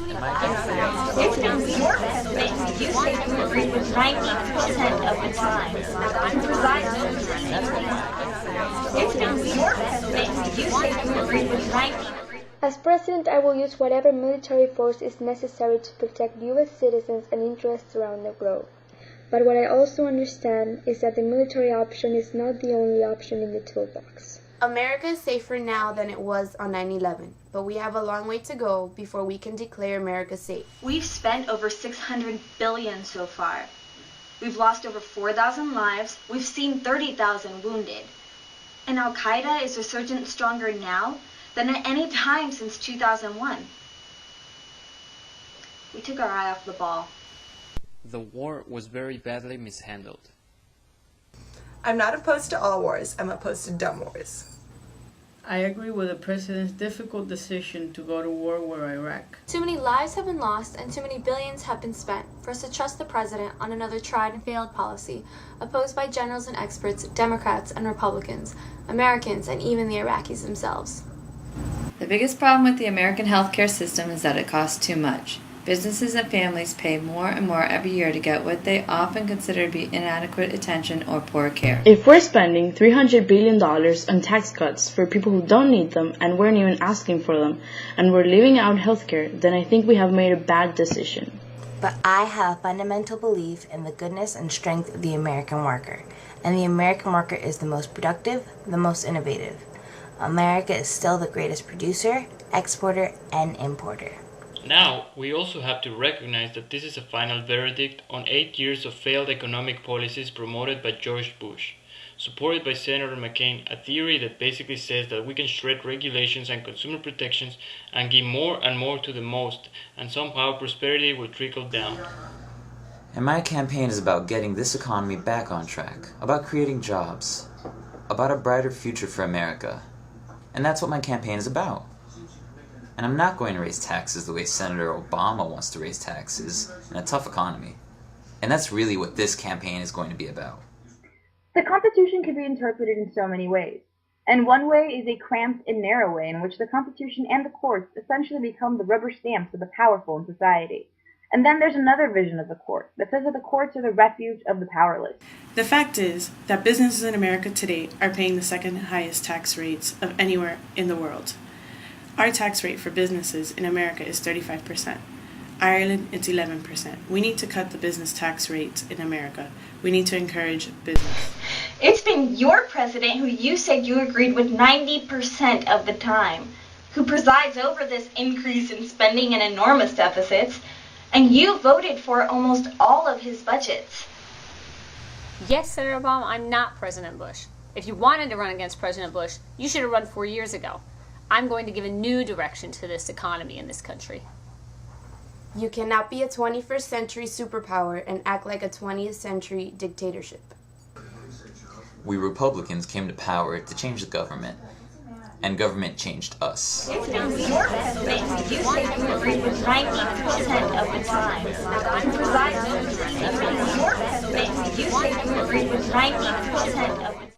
It's been your president who you say you agreed with 90% of the time. Who presides over this increase. It's been your president who you say you agreed with 90%. As president, I will use whatever military force is necessary to protect U.S. citizens and interests around the globe. But what I also understand is that the military option is not the only option in the toolbox. America is safer now than it was on 9/11, but we have a long way to go before we can declare America safe. We've spent over $600 billion so far. We've lost over 4,000 lives. We've seen 30,000 wounded. And Al-Qaeda is resurgent stronger now than at any time since 2001. We took our eye off the ball. The war was very badly mishandled. I'm not opposed to all wars, I'm opposed to dumb wars. I agree with the president's difficult decision to go to war with Iraq. Too many lives have been lost and too many billions have been spent for us to trust the president on another tried and failed policy, opposed by generals and experts, Democrats and Republicans, Americans, and even the Iraqis themselves. The biggest problem with the American healthcare system is that it costs too much. Businesses and families pay more and more every year to get what they often consider to be inadequate attention or poor care. If we're spending $300 billion on tax cuts for people who don't need them and weren't even asking for them, and we're leaving out healthcare, then I think we have made a bad decision. But I have a fundamental belief in the goodness and strength of the American worker. And the American worker is the most productive, the most innovative. America is still the greatest producer, exporter, and importer. Now, we also have to recognize that this is a final verdict on 8 years of failed economic policies promoted by George Bush, supported by Senator McCain, a theory that basically says that we can shred regulations and consumer protections and give more and more to the most, and somehow prosperity will trickle down. And my campaign is about getting this economy back on track, about creating jobs, about a brighter future for America. And that's what my campaign is about. And I'm not going to raise taxes the way Senator Obama wants to raise taxes in a tough economy. And that's really what this campaign is going to be about. The Constitution can be interpreted in so many ways. And one way is a cramped and narrow way in which the Constitution and the courts essentially become the rubber stamps of the powerful in society. And then there's another vision of the court that says that the courts are the refuge of the powerless. The fact is that businesses in America today are paying the second highest tax rates of anywhere in the world. Our tax rate for businesses in America is 35%. Ireland, it's 11%. We need to cut the business tax rates in America. We need to encourage business. It's been your president who you said you agreed with 90% of the time, who presides over this increase in spending and enormous deficits, and you voted for almost all of his budgets. Yes, Senator Obama, I'm not President Bush. If you wanted to run against President Bush, you should have run 4 years ago. I'm going to give a new direction to this economy in this country. You cannot be a 21st century superpower and act like a 20th century dictatorship. We Republicans came to power to change the government, and government changed us. It's been your president who you say you agreed with 90% of the time. Who presides over this increase. Your president who you say you agreed with 90% of the time.